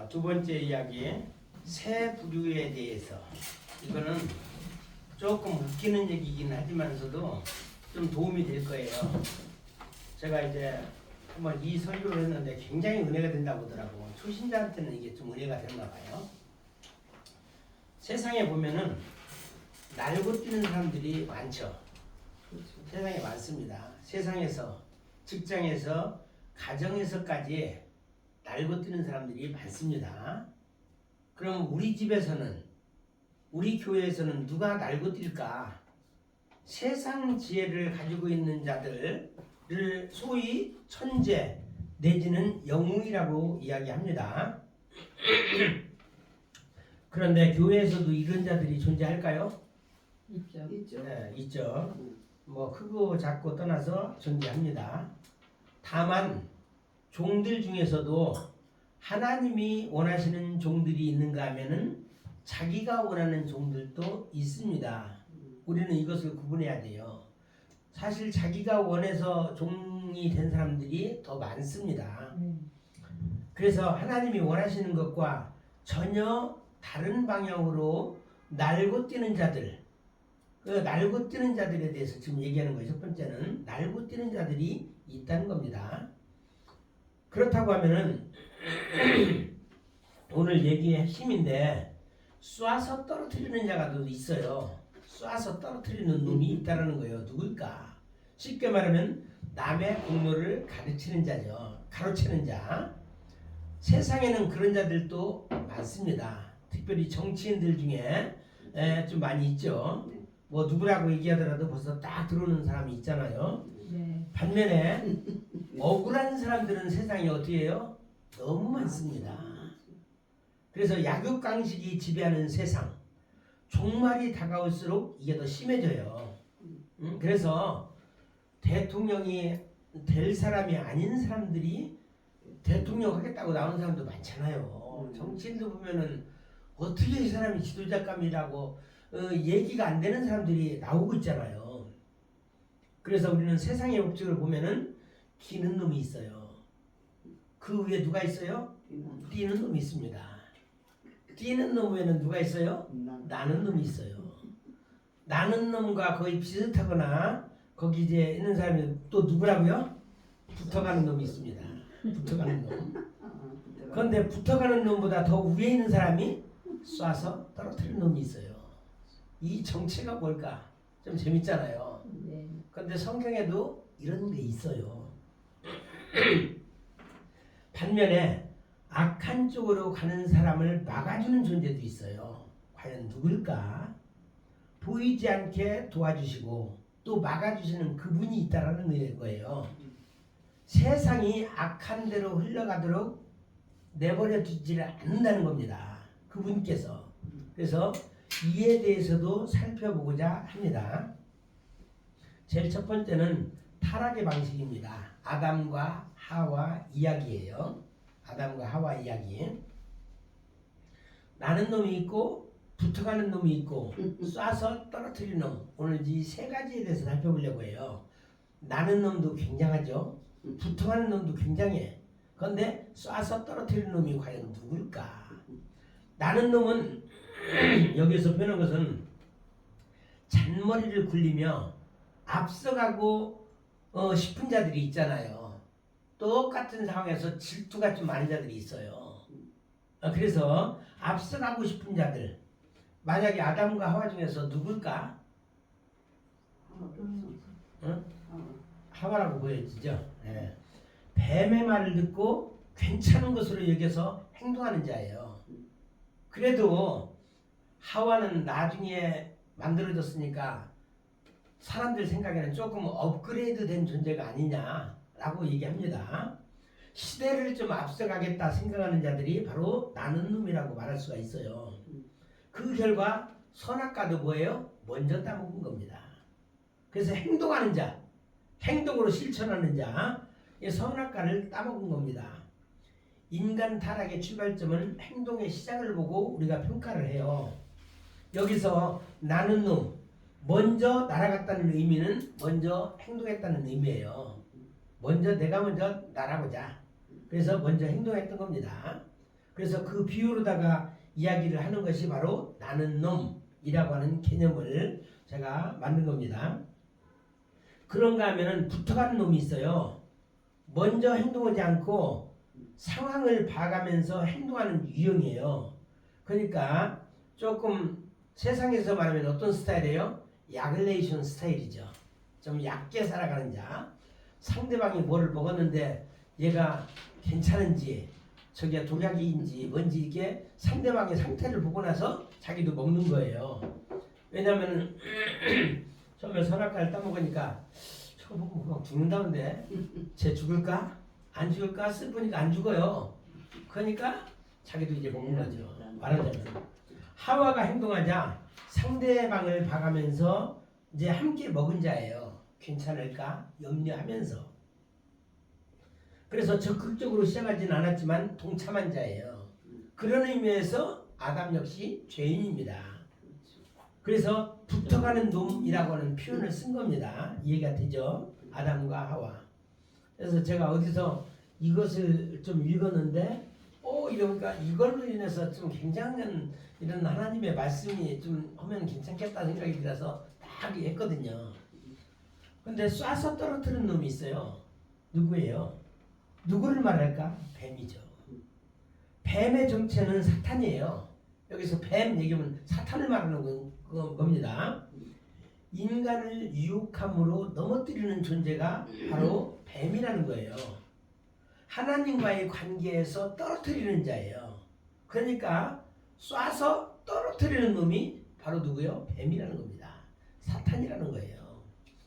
두 번째 이야기, 새 부류에 대해서. 이거는 조금 웃기는 얘기긴 하지만서도 좀 도움이 될 거예요. 제가 이제 한번 이 설교를 했는데 굉장히 은혜가 된다고 하더라고. 초신자한테는 이게 좀 은혜가 되나 봐요. 세상에 보면은 날고 뛰는 사람들이 많죠. 세상에 많습니다. 세상에서, 직장에서, 가정에서까지 날고 뛰는 사람들이 많습니다. 그럼 우리 집에서는, 우리 교회에서는 누가 날고 뛸까? 세상 지혜를 가지고 있는 자들을 소위 천재 내지는 영웅이라고 이야기합니다. 그런데 교회에서도 이런 자들이 존재할까요? 있죠. 네, 있죠. 뭐 크고 작고 떠나서 존재합니다. 다만 종들 중에서도 하나님이 원하시는 종들이 있는가 하면은 자기가 원하는 종들도 있습니다. 우리는 이것을 구분해야 돼요. 사실 자기가 원해서 종이 된 사람들이 더 많습니다. 그래서 하나님이 원하시는 것과 전혀 다른 방향으로 날고 뛰는 자들, 그 날고 뛰는 자들에 대해서 지금 얘기하는 거예요. 첫 번째는 날고 뛰는 자들이 있다는 겁니다. 그렇다고 하면은 오늘 얘기의 핵심인데 쏴서 떨어뜨리는 자가 또 있어요. 쏴서 떨어뜨리는 놈이 있다는 거예요. 누굴까? 쉽게 말하면 남의 공로를 가르치는 자죠. 가로채는 자. 세상에는 그런 자들도 많습니다. 특별히 정치인들 중에 좀 많이 있죠. 뭐 누구라고 얘기하더라도 벌써 딱 들어오는 사람이 있잖아요. 반면에 억울한 사람들은 세상에 어떻게 해요? 너무 많습니다. 그래서 약육강식이 지배하는 세상, 종말이 다가올수록 이게 더 심해져요. 그래서 대통령이 될 사람이 아닌 사람들이 대통령 하겠다고 나오는 사람도 많잖아요. 정치인도 보면은 어떻게 이 사람이 지도자감이라고 얘기가 안 되는 사람들이 나오고 있잖아요. 그래서 우리는 세상의 법칙을 보면은 뛰는 놈이 있어요. 그 위에 누가 있어요? 뛰는 놈이 있습니다. 뛰는 놈 위에는 누가 있어요? 나는 놈이 있어요. 나는 놈과 거의 비슷하거나 거기 이제 있는 사람이 또 누구라고요? 붙어가는 놈이 있습니다. 붙어가는 놈. 그런데 붙어가는 놈보다 더 위에 있는 사람이 쏴서 떨어뜨리는 놈이 있어요. 이 정체가 뭘까? 좀 재밌잖아요. 그런데 성경에도 이런 게 있어요. 반면에 악한 쪽으로 가는 사람을 막아주는 존재도 있어요. 과연 누굴까? 보이지 않게 도와주시고 또 막아주시는 그분이 있다라는 거예요. 세상이 악한 대로 흘러가도록 내버려 두지를 않는다는 겁니다. 그분께서. 그래서 이에 대해서도 살펴보고자 합니다. 제일 첫 번째는 타락의 방식입니다. 아담과 하와 이야기예요. 아담과 하와 이야기. 나는 놈이 있고 붙어가는 놈이 있고 쏴서 떨어뜨리는 놈. 오늘 이 세 가지에 대해서 살펴보려고 해요. 나는 놈도 굉장하죠. 붙어가는 놈도 굉장해. 그런데 쏴서 떨어뜨리는 놈이 과연 누굴까? 나는 놈은 여기서 표현한 것은 잔머리를 굴리며 앞서가고 싶은 자들이 있잖아요. 똑같은 상황에서 질투가 좀 많은 자들이 있어요. 그래서 앞서가고 싶은 자들. 만약에 아담과 하와 중에서 누굴까? 응? 하와라고 보여지죠. 네. 뱀의 말을 듣고 괜찮은 것으로 여겨서 행동하는 자예요. 그래도 하와는 나중에 만들어졌으니까 사람들 생각에는 조금 업그레이드 된 존재가 아니냐라고 얘기합니다. 시대를 좀 앞서가겠다 생각하는 자들이 바로 나는 놈이라고 말할 수가 있어요. 그 결과 선악과도 뭐예요? 먼저 따먹은 겁니다. 그래서 행동하는 자, 행동으로 실천하는 자, 선악과를 따먹은 겁니다. 인간 타락의 출발점은 행동의 시작을 보고 우리가 평가를 해요. 여기서 나는 놈, 먼저 날아갔다는 의미는 먼저 행동했다는 의미예요. 내가 먼저 날아보자. 그래서 먼저 행동했던 겁니다. 그래서 그 비유로다가 이야기를 하는 것이 바로 나는 놈이라고 하는 개념을 제가 만든 겁니다. 그런가 하면은 붙어가는 놈이 있어요. 먼저 행동하지 않고 상황을 봐가면서 행동하는 유형이에요. 그러니까 조금 세상에서 말하면 어떤 스타일이에요? 야글레이션 스타일이죠. 좀 얕게 살아가는 자. 상대방이 뭐를 먹었는데 얘가 괜찮은지 저게 독약인지 뭔지 이렇게 상대방의 상태를 보고 나서 자기도 먹는 거예요. 왜냐하면 처음에 선악과를 따먹으니까 저거 보고 그냥 죽는다는데 쟤 죽을까? 안 죽을까? 슬프니까 안 죽어요. 그러니까 자기도 이제 먹는 거죠. 말하자면 하와가 행동하자 상대방을 봐가면서 이제 함께 먹은 자예요. 괜찮을까? 염려하면서. 그래서 적극적으로 시작하지는 않았지만 동참한 자예요. 그런 의미에서 아담 역시 죄인입니다. 그래서 붙어가는 놈이라고 하는 표현을 쓴 겁니다. 이해가 되죠? 아담과 하와. 그래서 제가 어디서 이것을 좀 읽었는데 이러니까 이걸로 인해서 좀 굉장한 이런 하나님의 말씀이 좀 하면 괜찮겠다 생각이 들어서 딱 했거든요. 근데 쏴서 떨어뜨리는 놈이 있어요. 누구예요? 누구를 말할까? 뱀이죠. 뱀의 정체는 사탄이에요. 여기서 뱀 얘기하면 사탄을 말하는 겁니다. 인간을 유혹함으로 넘어뜨리는 존재가 바로 뱀이라는 거예요. 하나님과의 관계에서 떨어뜨리는 자예요. 그러니까 쏴서 떨어뜨리는 놈이 바로 누구요? 뱀이라는 겁니다. 사탄이라는 거예요.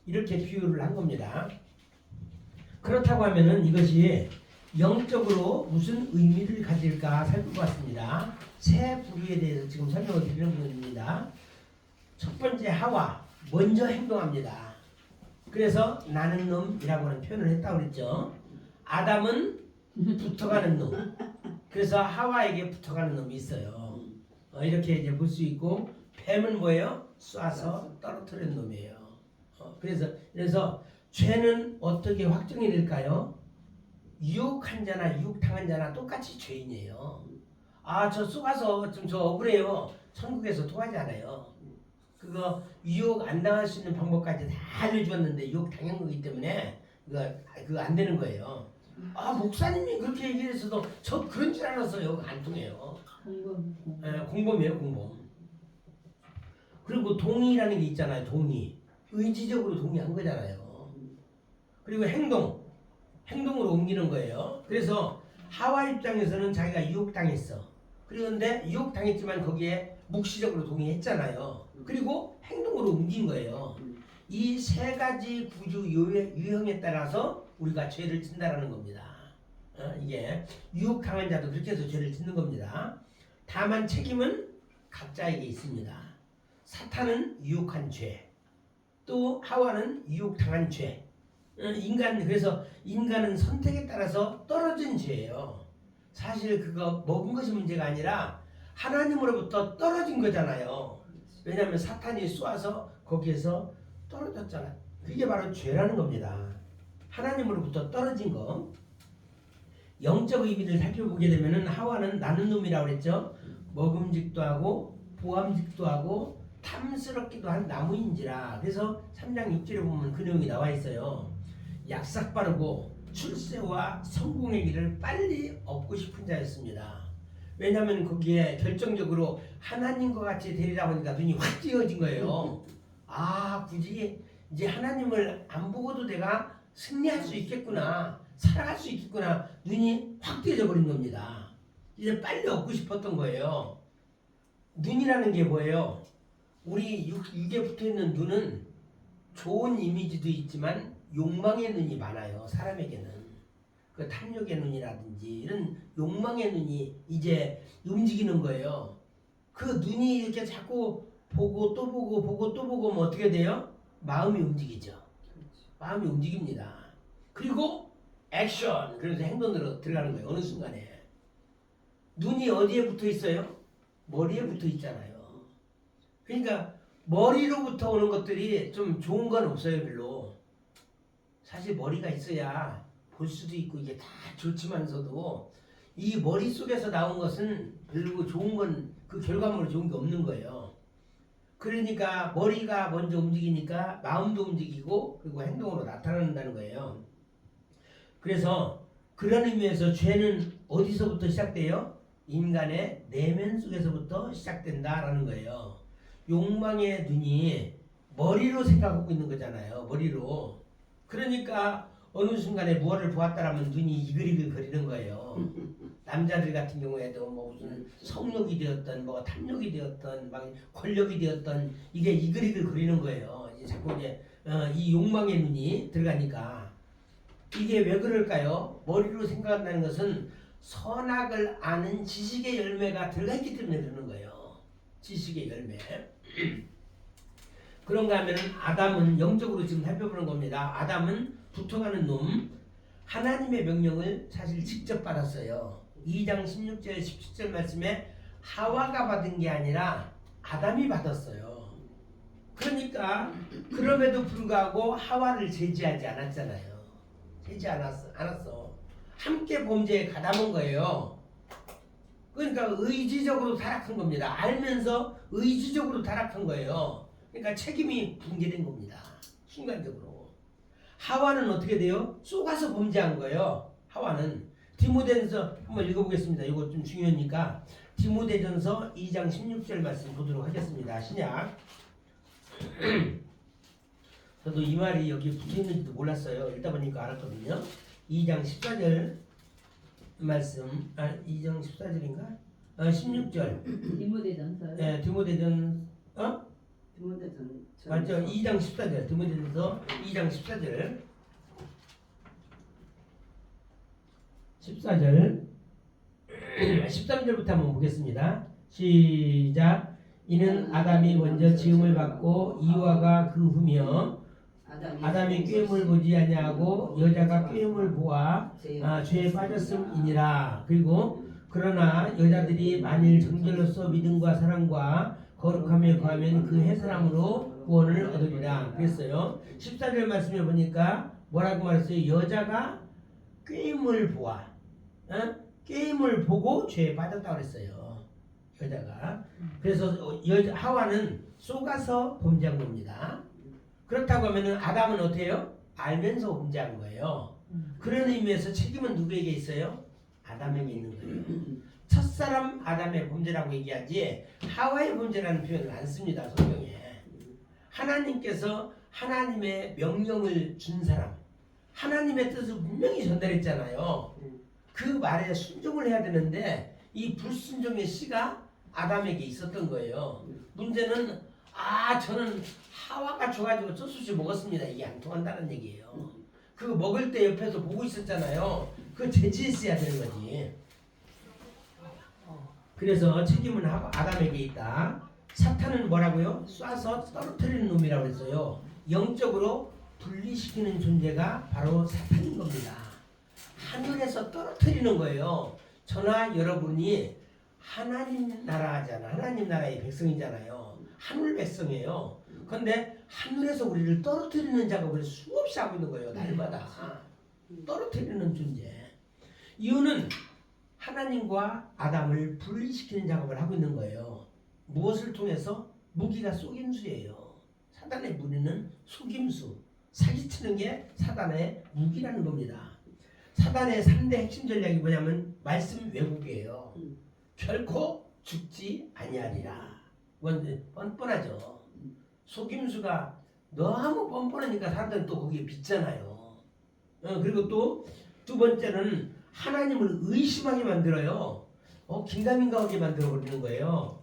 이렇게 비유를 한 겁니다. 그렇다고 하면은 이것이 영적으로 무슨 의미를 가질까 살펴봤습니다. 세 부류에 대해서 지금 설명을 드리는 겁니다. 첫 번째 하와 먼저 행동합니다. 그래서 나는 놈이라고 하는 표현을 했다고 그랬죠. 아담은 붙어가는 놈. 그래서 하와에게 붙어가는 놈이 있어요. 이렇게 이제 볼 수 있고 뱀은 뭐예요? 쏴서 떨어뜨리는 놈이에요. 그래서 죄는 어떻게 확정이 될까요? 유혹한 자나 유혹당한 자나 똑같이 죄인이에요. 저 쏘가서 좀 저 억울해요. 천국에서 통하지 않아요. 그거 유혹 안 당할 수 있는 방법까지 다 알려주었는데 유혹 당한 거기 때문에 그거 안 되는 거예요. 목사님이 그렇게 얘기했어도 저 그런 줄 알았어요. 안 통해요. 공범이에요, 공범. 그리고 동의라는 게 있잖아요. 동의. 의지적으로 동의한 거잖아요. 그리고 행동으로 옮기는 거예요. 그래서 하와 입장에서는 자기가 유혹당했어. 그런데 유혹당했지만 거기에 묵시적으로 동의했잖아요. 그리고 행동으로 옮긴 거예요. 이 세 가지 구조 유형에 따라서 우리가 죄를 짓는다라는 겁니다. 이게 유혹당한 자도 그렇게 해서 죄를 짓는 겁니다. 다만 책임은 각자에게 있습니다. 사탄은 유혹한 죄, 또 하와는 유혹당한 죄. 그래서 인간은 선택에 따라서 떨어진 죄예요. 사실 그거 먹은 것이 문제가 아니라 하나님으로부터 떨어진 거잖아요. 왜냐하면 사탄이 쏘아서 거기에서 떨어졌잖아요. 그게 바로 죄라는 겁니다. 하나님으로부터 떨어진 거. 영적 의미를 살펴보게 되면은 하와는 나는 놈이라고 그랬죠. 먹음직도 하고 보암직도 하고 탐스럽기도 한 나무인지라. 그래서 3장 6절에 보면 그 내용이 나와 있어요. 약삭 빠르고 출세와 성공의 길을 빨리 얻고 싶은 자였습니다. 왜냐하면 거기에 결정적으로 하나님과 같이 되리라 보니까 눈이 확 띄어진 거예요. 굳이 이제 하나님을 안 보고도 내가 승리할 수 있겠구나, 살아갈 수 있겠구나, 눈이 확 띄어져 버린 겁니다. 이제 빨리 얻고 싶었던 거예요. 눈이라는 게 뭐예요? 우리 육에 붙어있는 눈은 좋은 이미지도 있지만 욕망의 눈이 많아요. 사람에게는 그 탐욕의 눈이라든지 이런 욕망의 눈이 이제 움직이는 거예요. 그 눈이 이렇게 자꾸 보고 또 보고 보고 또 보고 뭐 어떻게 돼요? 마음이 움직이죠. 마음이 움직입니다. 그리고 액션, 그래서 행동으로 들어가는 거예요. 어느 순간에 눈이 어디에 붙어 있어요? 머리에 붙어 있잖아요. 그러니까 머리로부터 오는 것들이 좀 좋은 건 없어요. 별로. 사실 머리가 있어야 볼 수도 있고 이게 다 좋지만서도 이 머릿속에서 나온 것은 별로 좋은 건 그 결과물로 좋은 게 없는 거예요. 그러니까 머리가 먼저 움직이니까 마음도 움직이고 그리고 행동으로 나타난다는 거예요. 그래서 그런 의미에서 죄는 어디서부터 시작돼요? 인간의 내면 속에서부터 시작된다라는 거예요. 욕망의 눈이 머리로 생각하고 있는 거잖아요. 머리로. 그러니까 어느 순간에 무엇을 보았다라면 눈이 이글이글 거리는 거예요. 남자들 같은 경우에도 뭐 무슨 성욕이 되었던 뭐 탐욕이 되었던 막 권력이 되었던 이게 이글이글 거리는 거예요. 이제 자꾸 이제 이 욕망의 눈이 들어가니까 이게 왜 그럴까요? 머리로 생각한다는 것은 선악을 아는 지식의 열매가 들어가 있기 때문에 그러는 거예요. 지식의 열매. 그런가 하면 아담은 영적으로 지금 살펴보는 겁니다. 아담은 두통하는 놈, 하나님의 명령을 사실 직접 받았어요. 2장 16절 17절 말씀에 하와가 받은 게 아니라 아담이 받았어요. 그러니까 그럼에도 불구하고 하와를 제지하지 않았잖아요. 제지 않았어. 함께 범죄에 가담한 거예요. 그러니까 의지적으로 타락한 겁니다. 알면서 의지적으로 타락한 거예요. 그러니까 책임이 붕괴된 겁니다. 순간적으로. 하와는 어떻게 돼요? 쏘가서 범죄한 거예요. 하와는. 디모데전서 한번 읽어보겠습니다. 이거 좀 중요하니까 디모데전서 2장 16절 말씀 보도록 하겠습니다. 신약. 저도 이 말이 여기 붙어있는지도 몰랐어요. 읽다 보니까 알았거든요. 2장 14절 말씀. 2장 14절인가? 16절. 디모데전서. 네, 디모데전. 디모데전 맞죠? 2장 14절. 디모데전서 2장 14절. 14절 13절부터 한번 보겠습니다. 시작. 이는 아담이 먼저 지음을 받고 이와가 그 후며 아담이 꾀음을 보지 아니하고 여자가 꾀음을 보아 죄에 빠졌음이니라. 그리고 그러나 여자들이 만일 정결로서 믿음과 사랑과 거룩함에 거하면 그 해사람으로 구원을 얻으리라. 그랬어요. 14절 말씀에 보니까 뭐라고 말했어요? 여자가 꾀음을 보아. 게임을 보고 죄에 빠졌다고 그랬어요. 여자가. 그래서 하와는 속아서 범죄한 겁니다. 그렇다고 하면 아담은 어떻게 해요? 알면서 범죄한 거예요. 그런 의미에서 책임은 누구에게 있어요? 아담에게 있는 거예요. 첫사람 아담의 범죄라고 얘기하지 하와의 범죄라는 표현을 안 씁니다. 성경에. 하나님께서 하나님의 명령을 준 사람, 하나님의 뜻을 분명히 전달했잖아요. 그 말에 순종을 해야 되는데 이 불순종의 씨가 아담에게 있었던 거예요. 문제는 저는 하와가 줘가지고 소스를 먹었습니다. 이게 안 통한다는 얘기예요. 그거 먹을 때 옆에서 보고 있었잖아요. 그거 제지했어야 되는 거지. 그래서 책임은 아담에게 있다. 사탄은 뭐라고요? 쏴서 떨어뜨리는 놈이라고 했어요. 영적으로 분리시키는 존재가 바로 사탄인 겁니다. 하늘에서 떨어뜨리는 거예요. 저나 여러분이 하나님 나라잖아. 하나님 나라의 백성이잖아요. 하늘 백성이에요. 그런데 하늘에서 우리를 떨어뜨리는 작업을 수없이 하고 있는 거예요. 날마다. 떨어뜨리는 존재. 이유는 하나님과 아담을 분리시키는 작업을 하고 있는 거예요. 무엇을 통해서? 무기가 속임수예요. 사단의 무기는 속임수. 사기치는 게 사단의 무기라는 겁니다. 사단의 3대 핵심 전략이 뭐냐면 말씀 왜곡이에요. 결코 죽지 아니하리라. 뻔뻔하죠. 속임수가 너무 뻔뻔하니까 사람들은 또 거기에 빗잖아요. 그리고 또 두 번째는 하나님을 의심하게 만들어요. 긴가민가하게 만들어버리는 거예요.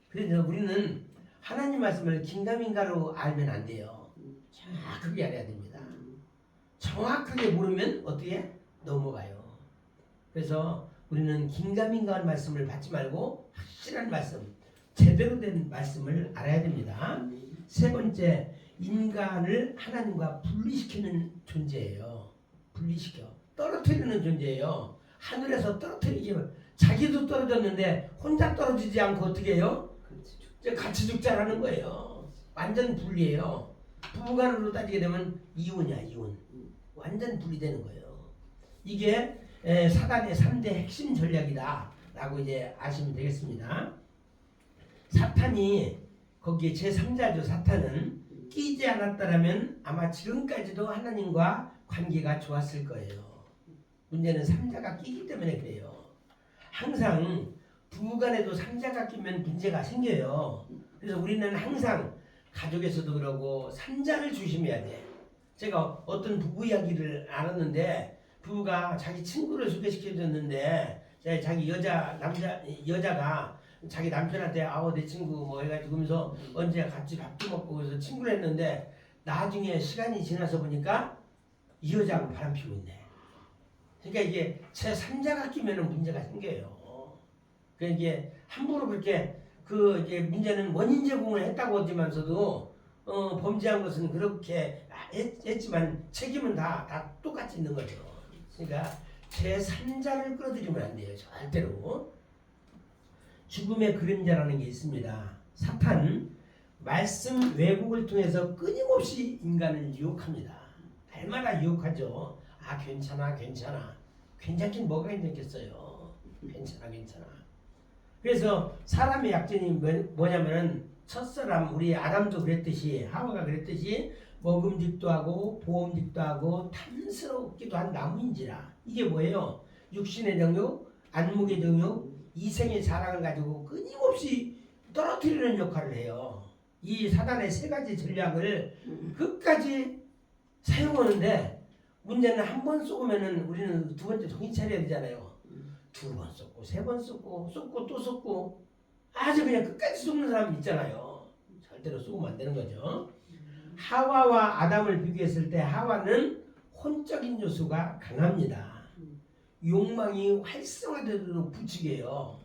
그래서 우리는 하나님 말씀을 긴가민가로 알면 안 돼요. 정확하게 알아야 됩니다. 정확하게 모르면 어떻게? 넘어가요. 그래서 우리는 긴가민가한 말씀을 받지 말고 확실한 말씀, 제대로 된 말씀을 알아야 됩니다. 세 번째, 인간을 하나님과 분리시키는 존재예요. 분리시켜. 떨어뜨리는 존재예요. 하늘에서 떨어뜨리기만. 자기도 떨어졌는데 혼자 떨어지지 않고 어떻게 해요? 같이 죽자라는 거예요. 완전 분리예요. 부부간으로 따지게 되면 이혼이야, 이혼. 완전 분리되는 거예요. 이게 사단의 3대 핵심 전략이다라고 이제 아시면 되겠습니다. 사탄이 거기에 제3자죠. 사탄은 끼지 않았다라면 아마 지금까지도 하나님과 관계가 좋았을 거예요. 문제는 3자가 끼기 때문에 그래요. 항상 부부간에도 3자가 끼면 문제가 생겨요. 그래서 우리는 항상 가족에서도 그러고 3자를 조심해야 돼. 제가 어떤 부부 이야기를 알았는데 부부가 자기 친구를 소개시켜줬는데 자기 여자가 자기 남편한테 아우 내 친구 뭐 해가지고 그러면서 언제 같이 밥도 먹고 그래서 친구를 했는데 나중에 시간이 지나서 보니까 이 여자하고 바람 피고 있네. 그러니까 이게 제3자가 끼면은 문제가 생겨요. 그러니까 이게 함부로 그렇게 이제 문제는 원인 제공을 했다고 하지만서도 범죄한 것은 그렇게 했지만 책임은 다 똑같이 있는 거죠. 그러니까 제3자를 끌어들이면 안 돼요. 절대로. 죽음의 그림자라는 게 있습니다. 사탄 말씀 왜곡을 통해서 끊임없이 인간을 유혹합니다. 날마다 유혹하죠. 아 괜찮아 괜찮긴 뭐가 괜찮겠어요. 괜찮아. 그래서 사람의 약점이 뭐냐면은 첫사람 우리 아담도 그랬듯이 하와가 그랬듯이 먹음직도 하고 보음직도 하고 탐스럽기도 한 나무인지라. 이게 뭐예요? 육신의 정욕, 안목의 정욕, 이생의 자랑을 가지고 끊임없이 떨어뜨리는 역할을 해요. 이 사단의 세 가지 전략을 끝까지 사용하는데 문제는 한 번 쏘면은 우리는 두 번째 정신 차려야 되잖아요. 두 번 쏘고 세 번 쏘고 또 쏘고 아주 그냥 끝까지 쏘는 사람 있잖아요. 절대로 쏘면 안 되는 거죠. 하와와 아담을 비교했을 때 하와는 혼적인 요소가 강합니다. 욕망이 활성화되도록 부추겨요.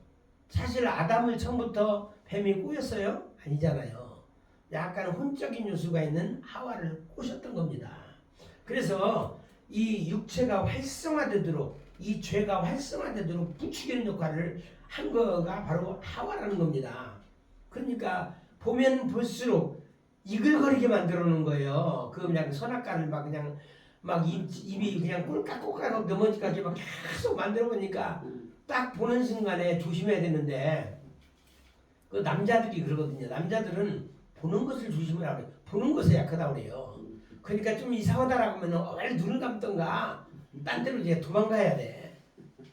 사실 아담을 처음부터 뱀이 꼬였어요? 아니잖아요. 약간 혼적인 요소가 있는 하와를 꼬셨던 겁니다. 그래서 이 육체가 활성화되도록 이 죄가 활성화되도록 부추기는 역할을 한 거가 바로 하와라는 겁니다. 그러니까 보면 볼수록 이글거리게 만들어 놓은 거예요. 그 그냥 선악과를 막 입이 그냥 꼴깍꼴깍 넘어지까지 막 계속 만들어 보니까 딱 보는 순간에 조심해야 되는데 그 남자들이 그러거든요. 남자들은 보는 것을 조심하라고 보는 것에 약하다고 그래요. 그러니까 좀 이상하다라고 하면 빨리 눈을 감던가 딴 데로 이제 도망가야 돼.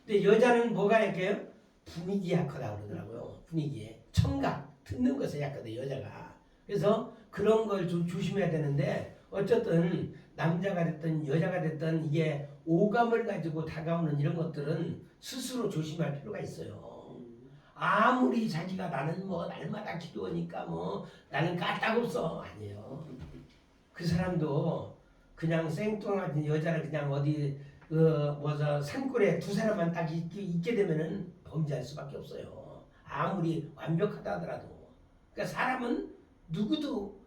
근데 여자는 뭐가 약해요? 분위기에 약하다고 그러더라고요. 분위기에. 청각, 듣는 것에 약하대 여자가. 그래서 그런 걸 좀 조심해야 되는데 어쨌든 남자가 됐든 여자가 됐든 이게 오감을 가지고 다가오는 이런 것들은 스스로 조심할 필요가 있어요. 아무리 자기가 나는 뭐 날마다 기도하니까 뭐 나는 까딱없어 아니에요. 그 사람도 그냥 생뚱한 여자를 그냥 어디 산골에 두 사람만 딱 있게 되면은 범죄할 수밖에 없어요. 아무리 완벽하다 하더라도. 그러니까 사람은 누구도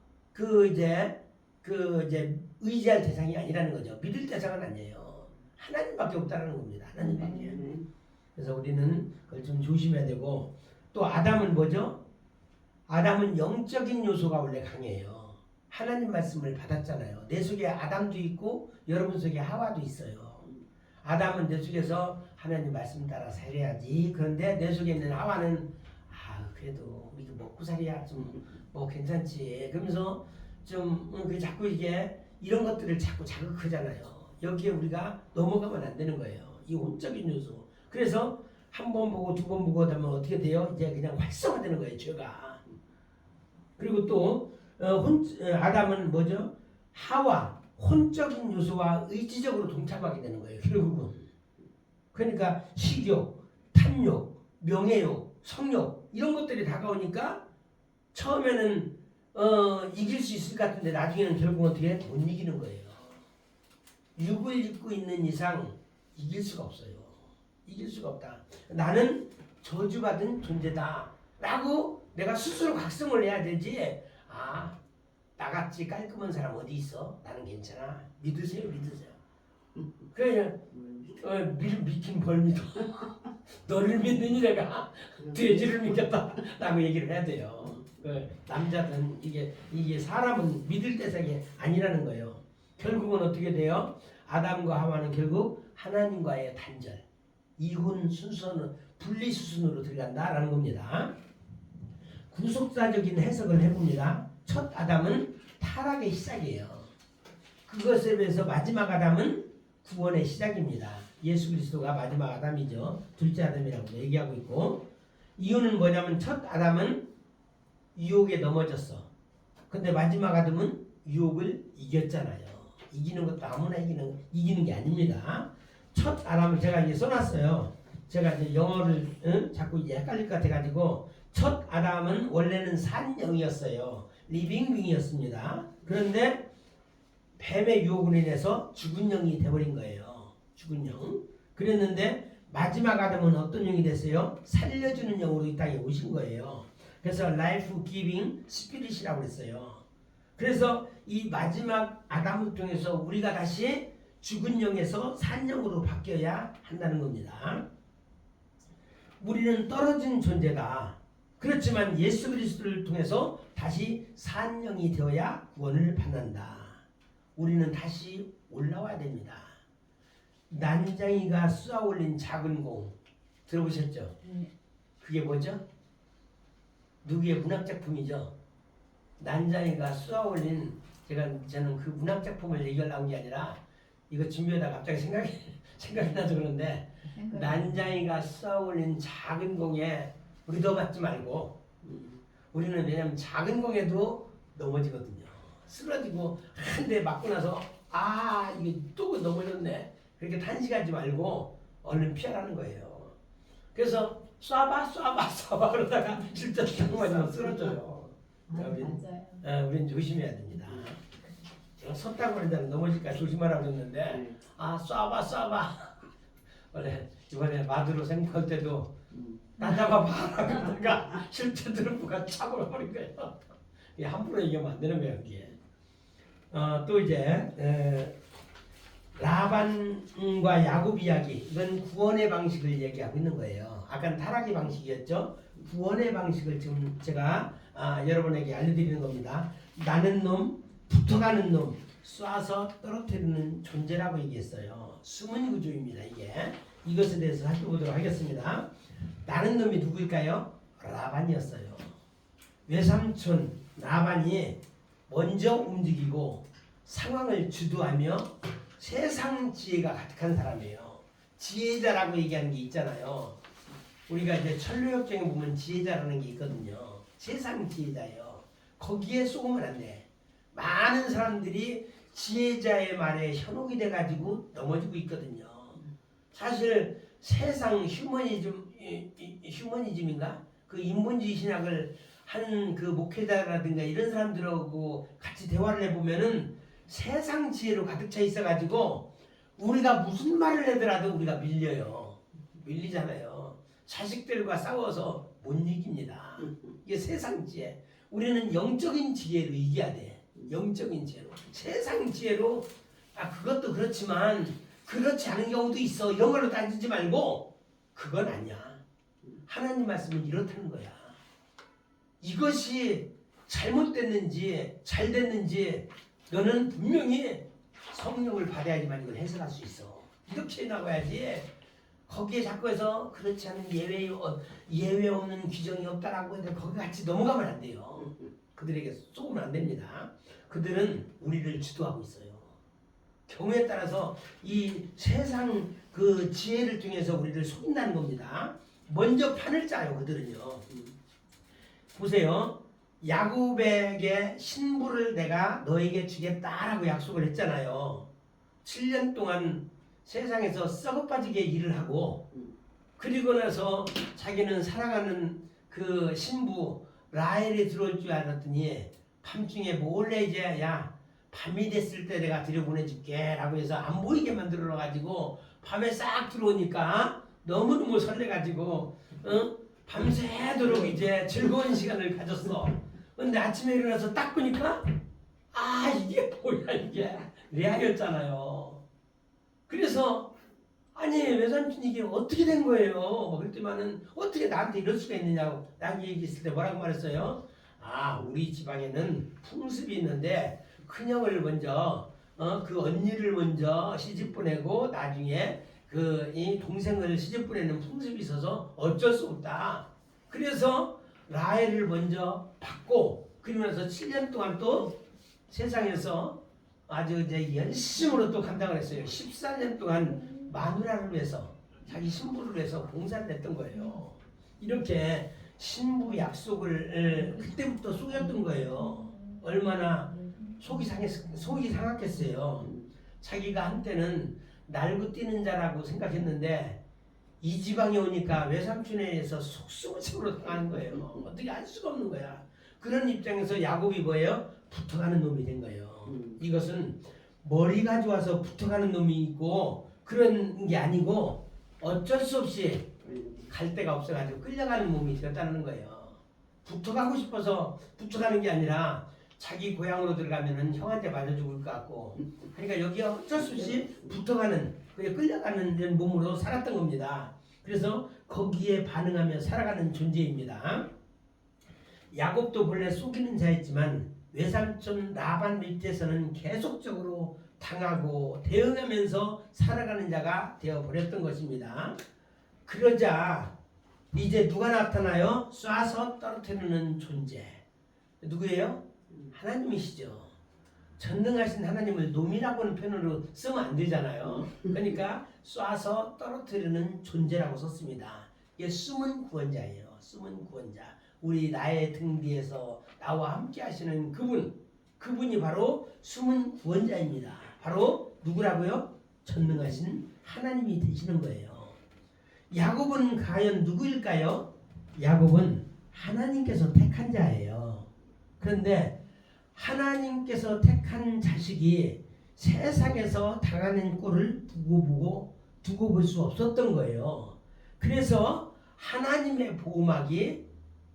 이제 의지할 대상이 아니라는 거죠. 믿을 대상은 아니에요. 하나님밖에 없다는 겁니다. 하나님밖에. 그래서 우리는 그걸 좀 조심해야 되고 또 아담은 뭐죠? 아담은 영적인 요소가 원래 강해요. 하나님 말씀을 받았잖아요. 내 속에 아담도 있고 여러분 속에 하와도 있어요. 아담은 내 속에서 하나님 말씀 따라 살아야지. 그런데 내 속에 있는 하와는 그래도 우리 먹고살이야 좀 뭐 괜찮지. 그러면서 좀 자꾸 이런 것들을 자꾸 자극하잖아요. 여기에 우리가 넘어가면 안 되는 거예요. 이 온적인 요소. 그래서 한 번 보고 두 번 보고 하면 어떻게 돼요? 이제 그냥 활성화되는 거예요. 죄가. 그리고 또 아담은 뭐죠? 하와 혼적인 요소와 의지적으로 동참하게 되는 거예요. 결국은. 그러니까 식욕, 탐욕, 명예욕, 성욕 이런 것들이 다가오니까 처음에는 이길 수 있을 것 같은데 나중에는 결국 어떻게 못 이기는 거예요. 육을 입고 있는 이상 이길 수가 없어요. 이길 수가 없다. 나는 저주받은 존재다 라고 내가 스스로 각성을 해야 되지. 나같이 깔끔한 사람 어디 있어? 나는 괜찮아. 믿으세요. 그냥 믿긴 벌 믿어. 너를 믿느니 내가 돼지를 믿겠다 라고 얘기를 해야 돼요. 남자든 이게 사람은 믿을 대상이 아니라는 거예요. 결국은 어떻게 돼요? 아담과 하와는 결국 하나님과의 단절, 이혼 순서는 분리 수순으로 들어간다라는 겁니다. 구속사적인 해석을 해봅니다. 첫 아담은 타락의 시작이에요. 그것에 비해서 마지막 아담은 구원의 시작입니다. 예수 그리스도가 마지막 아담이죠. 둘째 아담이라고 얘기하고 있고, 이유는 뭐냐면 첫 아담은 유혹에 넘어졌어. 근데 마지막 아담은 유혹을 이겼잖아요. 이기는 것도 아무나 이기는 게 아닙니다. 첫 아담을 제가 이제 써놨어요. 제가 이제 영어를 자꾸 헷갈릴 것 같아가지고, 첫 아담은 원래는 산영이었어요. 리빙빙이었습니다. 그런데 뱀의 유혹으로 인해서 죽은 영이 돼버린 거예요. 죽은 영. 그랬는데 마지막 아담은 어떤 영이 됐어요? 살려주는 영으로 이 땅에 오신 거예요. 그래서 life giving spirit이라고 그랬어요. 그래서 이 마지막 아담을 통해서 우리가 다시 죽은 영에서 산 영으로 바뀌어야 한다는 겁니다. 우리는 떨어진 존재다. 그렇지만 예수 그리스도를 통해서 다시 산 영이 되어야 구원을 받는다. 우리는 다시 올라와야 됩니다. 난장이가 쏘아 올린 작은 공 들어보셨죠? 그게 뭐죠? 누구의 문학작품이죠? 난장이가 쏘아 올린, 저는 그 문학작품을 얘기하려고 한 게 아니라 이거 준비하다가 갑자기 생각이 나서 그런데, 난장이가 쏘아 올린 작은 공에 우리 넘어지지 말고, 우리는 왜냐면 작은 공에도 넘어지거든요. 쓰러지고 한 대 맞고 나서 이게 또 넘어졌네, 그렇게 탄식하지 말고 얼른 피하라는 거예요. 그래서 쏴봐 그러다가 실제 딱 맞으면 쓰러져요. 우리는 조심해야 됩니다. 제가 섰다고 하는 데는 넘어질까 조심하라고 그랬는데, 쏴봐 원래 이번에 마두로 생각할 때도 따잡아봐라 그러다가 실제 드럼프가 차고 버린 거예요. 이게 함부로 얘기하면 안 되는 거예요. 이게. 또 이제 라반과 야곱 이야기, 이건 구원의 방식을 얘기하고 있는 거예요. 아까는 타락의 방식이었죠. 구원의 방식을 지금 제가 여러분에게 알려드리는 겁니다. 나는 놈, 붙어가는 놈, 쏴서 떨어뜨리는 존재라고 얘기했어요. 숨은 구조입니다. 이것에 대해서 살펴보도록 하겠습니다. 나는 놈이 누구일까요? 라반이었어요. 외삼촌 라반이 먼저 움직이고 상황을 주도하며 세상 지혜가 가득한 사람이에요. 지혜자라고 얘기하는 게 있잖아요. 우리가 이제 천로역정에 보면 지혜자라는 게 있거든요. 세상 지혜자예요. 거기에 속으면 안 돼. 많은 사람들이 지혜자의 말에 현혹이 돼가지고 넘어지고 있거든요. 사실 세상 휴머니즘인가? 그 인본주의 신학을 한 그 목회자라든가 이런 사람들하고 같이 대화를 해보면은 세상 지혜로 가득 차 있어가지고 우리가 무슨 말을 하더라도 우리가 밀리잖아요. 자식들과 싸워서 못 이깁니다. 이게 세상 지혜. 우리는 영적인 지혜로 이겨야 돼. 영적인 지혜로. 세상 지혜로 그것도 그렇지만 그렇지 않은 경우도 있어, 이런 걸로 따지지 말고, 그건 아니야. 하나님 말씀은 이렇다는 거야. 이것이 잘못됐는지 잘 됐는지 너는 분명히 성령을 받아야지만 이걸 해석할 수 있어. 이렇게 나와야지. 거기에 자꾸 해서 그렇지 않은 예외 없는 규정이 없다라고 해도 거기 같이 넘어가면 안 돼요. 그들에게 속으면 안 됩니다. 그들은 우리를 주도하고 있어요. 경우에 따라서 이 세상 그 지혜를 통해서 우리를 속인다는 겁니다. 먼저 판을 짜요, 그들은요. 보세요. 야곱에게 신부를 내가 너에게 주겠다라고 약속을 했잖아요. 7년 동안 세상에서 썩어빠지게 일을 하고, 그리고 나서 자기는 사랑하는 그 신부 라헬이 들어올 줄 알았더니 밤중에 몰래 이제 밤이 됐을 때 내가 들여보내줄게 라고 해서 안 보이게 만들어가지고 밤에 싹 들어오니까 너무너무 설레가지고 밤새도록 이제 즐거운 시간을 가졌어. 근데 아침에 일어나서 딱 보니까 이게 뭐야, 이게 레아였잖아요. 그래서 아니 외삼촌 이게 어떻게 된 거예요? 그랬더니만은 어떻게 나한테 이럴 수가 있느냐고 나한테 얘기했을 때 뭐라고 말했어요? 우리 지방에는 풍습이 있는데 큰형을 먼저 그 언니를 먼저 시집 보내고 나중에 이 동생을 시집 보내는 풍습이 있어서 어쩔 수 없다. 그래서 라헬을 먼저 받고 그러면서 7년 동안 또 세상에서 아주 이제 열심으로 또 감당을 했어요. 14년 동안 마누라를 위해서 자기 신부를 위해서 봉사를 했던 거예요. 이렇게 신부 약속을 그때부터 속였던 거예요. 얼마나 속이 상했겠어요. 자기가 한때는 날고 뛰는 자라고 생각했는데 이 지방에 오니까 외삼촌에 의해서 속수무책으로 당하는 거예요. 어떻게 알 수가 없는 거야. 그런 입장에서 야곱이 뭐예요? 붙어가는 놈이 된 거예요. 이것은 머리가 좋아서 붙어가는 놈이 있고 그런 게 아니고 어쩔 수 없이 갈 데가 없어가지고 끌려가는 몸이 되었다는 거예요. 붙어가고 싶어서 붙어가는 게 아니라 자기 고향으로 들어가면은 형한테 맞아 죽을 것 같고 그러니까 여기 어쩔 수 없이 붙어가는 끌려가는 몸으로 살았던 겁니다. 그래서 거기에 반응하며 살아가는 존재입니다. 야곱도 본래 속이는 자였지만 외삼촌 라반 밑에서는 계속적으로 당하고 대응하면서 살아가는 자가 되어버렸던 것입니다. 그러자 이제 누가 나타나요? 쏴서 떨어뜨리는 존재. 누구예요? 하나님이시죠. 전능하신 하나님을 놈이라고는 표현으로 쓰면 안 되잖아요. 그러니까 쏴서 떨어뜨리는 존재라고 썼습니다. 이게 숨은 구원자예요. 숨은 구원자. 우리 나의 등 뒤에서 나와 함께 하시는 그분이 바로 숨은 구원자입니다. 바로 누구라고요? 전능하신 하나님이 되시는 거예요. 야곱은 과연 누구일까요? 야곱은 하나님께서 택한 자예요. 그런데 하나님께서 택한 자식이 세상에서 당하는 꼴을 두고 볼 수 없었던 거예요. 그래서 하나님의 보호막이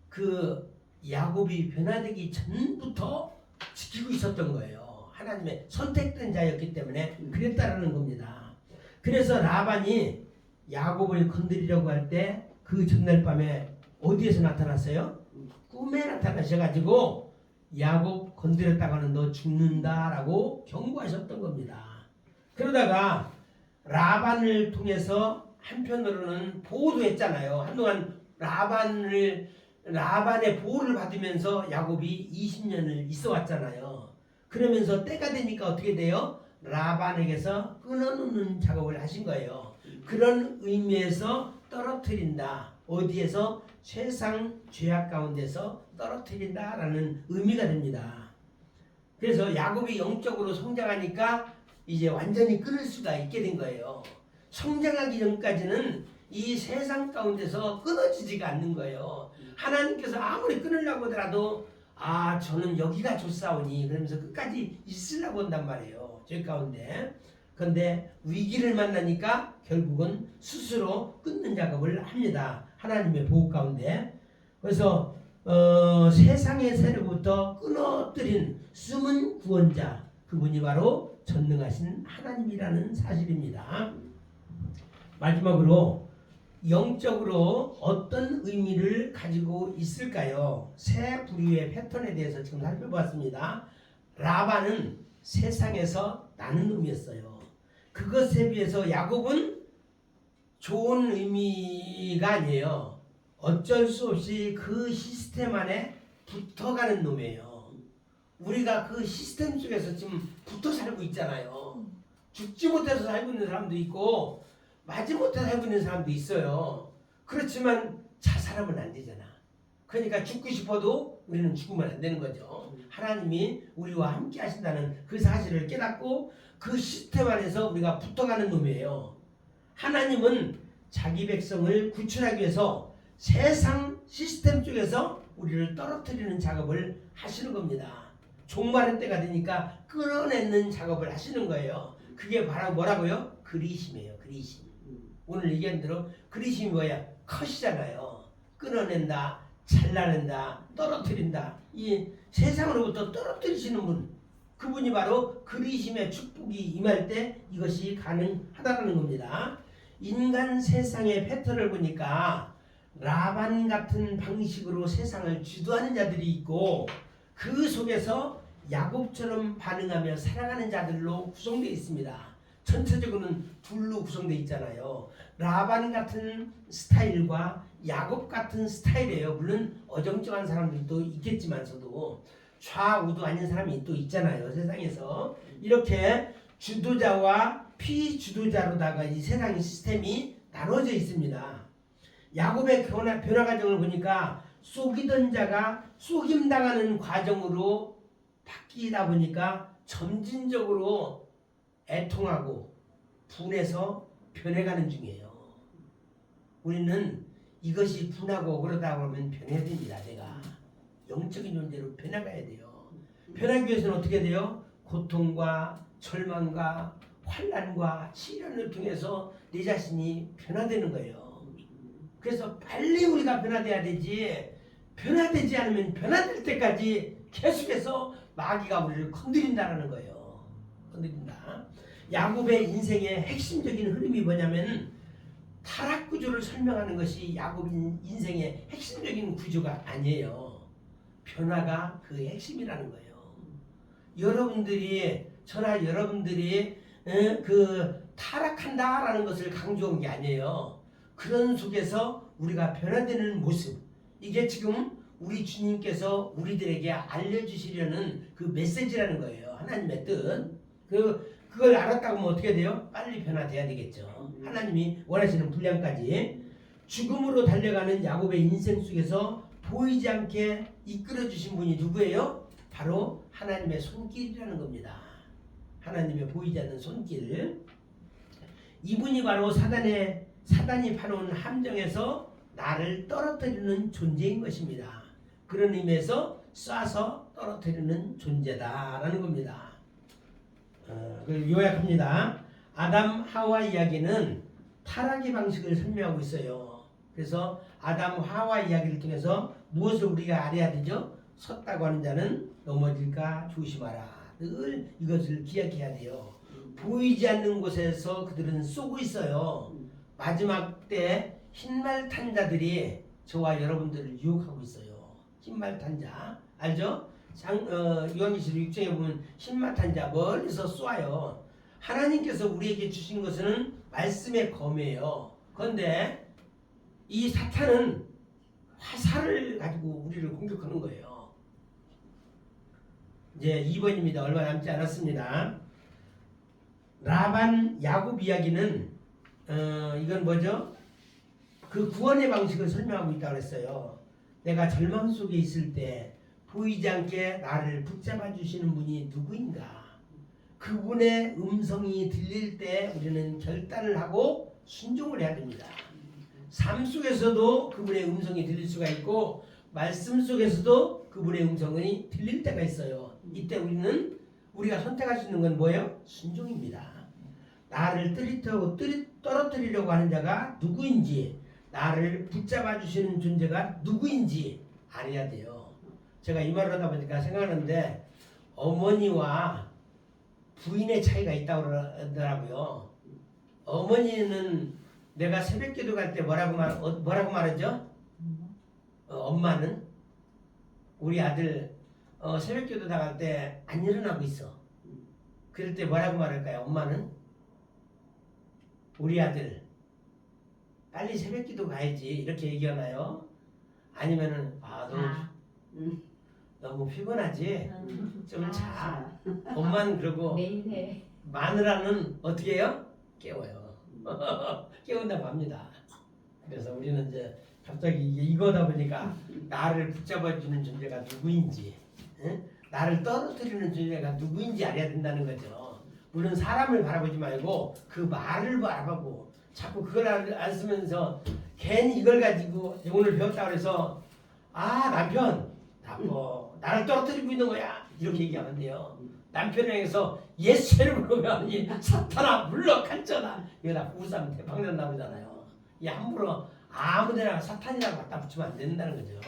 그 야곱이 변화되기 전부터 지키고 있었던 거예요. 하나님의 선택된 자였기 때문에 그랬다라는 겁니다. 그래서 라반이 야곱을 건드리려고 할 때 그 전날 밤에 어디에서 나타났어요? 꿈에 나타나셔가지고 야곱 건드렸다가는 너 죽는다라고 경고하셨던 겁니다. 그러다가 라반을 통해서 한편으로는 보호도 했잖아요. 한동안 라반의 보호를 받으면서 야곱이 20년을 있어 왔잖아요. 그러면서 때가 되니까 어떻게 돼요? 라반에게서 끊어놓는 작업을 하신 거예요. 그런 의미에서 떨어뜨린다. 어디에서? 세상 죄악 가운데서 떨어뜨린다라는 의미가 됩니다. 그래서 야곱이 영적으로 성장하니까 이제 완전히 끊을 수가 있게 된 거예요. 성장하기 전까지는 이 세상 가운데서 끊어지지가 않는 거예요. 하나님께서 아무리 끊으려고 하더라도 저는 여기가 좋사오니 그러면서 끝까지 있으려고 한단 말이에요. 죄 가운데. 그런데 위기를 만나니까 결국은 스스로 끊는 작업을 합니다. 하나님의 보호 가운데. 그래서 세상의 세력부터 끊어뜨린 숨은 구원자, 그분이 바로 전능하신 하나님이라는 사실입니다. 마지막으로 영적으로 어떤 의미를 가지고 있을까요? 세 부류의 패턴에 대해서 지금 살펴봤습니다. 라반은 세상에서 나는 놈이었어요. 그것에 비해서 야곱은 좋은 의미가 아니에요. 어쩔 수 없이 그 시스템 안에 붙어가는 놈이에요. 우리가 그 시스템 속에서 지금 붙어 살고 있잖아요. 죽지 못해서 살고 있는 사람도 있고 맞지 못해서 살고 있는 사람도 있어요. 그렇지만 자살하면 안 되잖아. 그러니까 죽고 싶어도 우리는 죽으면 안 되는 거죠. 하나님이 우리와 함께 하신다는 그 사실을 깨닫고 그 시스템 안에서 우리가 붙어가는 놈이에요. 하나님은 자기 백성을 구출하기 위해서 세상 시스템 쪽에서 우리를 떨어뜨리는 작업을 하시는 겁니다. 종말의 때가 되니까 끌어내는 작업을 하시는 거예요. 그게 바로 뭐라고요? 그리심이에요. 그리심. 오늘 얘기한 대로 그리심이 뭐야? 컷이잖아요. 끊어낸다, 잘라낸다, 떨어뜨린다. 이 세상으로부터 떨어뜨리시는 분, 그분이 바로 그리심의 축복이 임할 때 이것이 가능하다는 겁니다. 인간 세상의 패턴을 보니까 라반 같은 방식으로 세상을 주도하는 자들이 있고 그 속에서 야곱처럼 반응하며 살아가는 자들로 구성되어 있습니다. 전체적으로는 둘로 구성되어 있잖아요. 라반 같은 스타일과 야곱 같은 스타일이에요. 물론 어정쩡한 사람들도 있겠지만서도 좌우도 아닌 사람이 또 있잖아요. 세상에서 이렇게 주도자와 피주도자로다가 이 세상의 시스템이 나눠져 있습니다. 야곱의 변화 과정을 보니까 속이던 자가 속임당하는 과정으로 바뀌다 보니까 점진적으로 애통하고 분해서 변해가는 중이에요. 우리는 이것이 분하고 그러다 보면 변해야 됩니다. 내가 영적인 존재로 변해가야 돼요. 변하기 위해서는 어떻게 돼요? 고통과 절망과 환난과 시련을 통해서 내 자신이 변화되는 거예요. 그래서 빨리 우리가 변화돼야 되지, 변화되지 않으면 변화될 때까지 계속해서 마귀가 우리를 건드린다는 거예요. 건드린다. 야곱의 인생의 핵심적인 흐름이 뭐냐면 타락 구조를 설명하는 것이 야곱 인생의 핵심적인 구조가 아니에요. 변화가 그 핵심이라는 거예요. 저나 여러분들이 그 타락한다라는 것을 강조한 게 아니에요. 그런 속에서 우리가 변화되는 모습, 이게 지금 우리 주님께서 우리들에게 알려주시려는 그 메시지라는 거예요. 하나님의 뜻. 그걸 알았다고 하면 어떻게 돼요? 빨리 변화돼야 되겠죠. 하나님이 원하시는 분량까지. 죽음으로 달려가는 야곱의 인생 속에서 보이지 않게 이끌어주신 분이 누구예요? 바로 하나님의 손길이라는 겁니다. 하나님의 보이지 않는 손길. 이분이 바로 사단이 파놓은 함정에서 나를 떨어뜨리는 존재인 것입니다. 그런 의미에서 쏴서 떨어뜨리는 존재다라는 겁니다. 요약합니다. 아담 하와 이야기는 타락의 방식을 설명하고 있어요. 그래서 아담 하와 이야기를 통해서 무엇을 우리가 알아야 되죠? 섰다고 하는 자는 넘어질까 조심하라. 늘 이것을 기억해야 돼요. 보이지 않는 곳에서 그들은 쏘고 있어요. 마지막 때 흰말 탄 자들이 저와 여러분들을 유혹하고 있어요. 흰말 탄 자 알죠? 요한계시록 6장에 보면 흰말 탄 자 멀리서 쏘아요. 하나님께서 우리에게 주신 것은 말씀의 검이에요. 그런데 이 사탄은 화살을 가지고 우리를 공격하는 거예요. 이제 2번입니다. 얼마 남지 않았습니다. 라반 야곱 이야기는 이건 뭐죠? 그 구원의 방식을 설명하고 있다고 했어요. 내가 절망 속에 있을 때 보이지 않게 나를 붙잡아 주시는 분이 누구인가? 그분의 음성이 들릴 때 우리는 결단을 하고 순종을 해야 됩니다. 삶 속에서도 그분의 음성이 들릴 수가 있고 말씀 속에서도 그분의 음성이 들릴 때가 있어요. 이때 우리가 선택할 수 있는 건 뭐예요? 순종입니다. 나를 떨어뜨리려고 하는 자가 누구인지, 나를 붙잡아 주시는 존재가 누구인지 알아야 돼요. 제가 이 말을 하다 보니까 생각하는데 어머니와 부인의 차이가 있다고 그러더라고요. 어머니는 내가 새벽 기도 갈 때 뭐라고 말하죠? 엄마는 우리 아들 새벽 기도 나갈 때 안 일어나고 있어. 그럴 때 뭐라고 말할까요? 엄마는 우리 아들 빨리 새벽 기도 가야지 이렇게 얘기하나요? 아니면은 너무 피곤하지? 좀 자. 엄마는 그러고 마누라는 어떻게 해요? 깨워요. 깨운다고 합니다. 그래서 우리는 이제 갑자기 이거다 보니까 나를 붙잡아주는 존재가 누구인지, 나를 떨어뜨리는 존재가 누구인지 알아야 된다는 거죠. 물론 사람을 바라보지 말고 그 말을 바라보고 자꾸 그걸 안 쓰면서 괜히 이걸 가지고 오늘 배웠다고 해서 남편 나빠 나를 떨어뜨리고 있는 거야 이렇게 얘기하면 돼요. 남편을 향해서 예수 이름으로 하니 사탄아 물러간전아 이거 다 부부싸움 대박난 나오잖아요. 이 함부로 아무데나 사탄이라고 갖다 붙이면 안 된다는 거죠.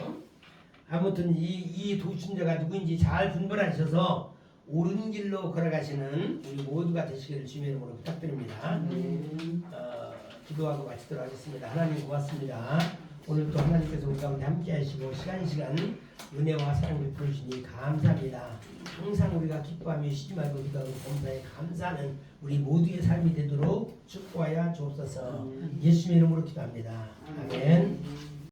아무튼 이 두 존재가 누구인지 잘 분별하셔서 옳은 길로 걸어가시는 우리 모두가 되시기를 주님의 이름으로 부탁드립니다. 기도하고 마치도록 하겠습니다. 하나님 고맙습니다. 오늘도 하나님께서 우리 가운데 함께 하시고 시간 은혜와 사랑 베풀어 주시니 감사합니다. 항상 우리가 기뻐하며 쉬지 말고 기도하고 범사에 감사하는 우리 모두의 삶이 되도록 축복하여 주옵소서. 예수님의 이름으로 기도합니다. 아멘.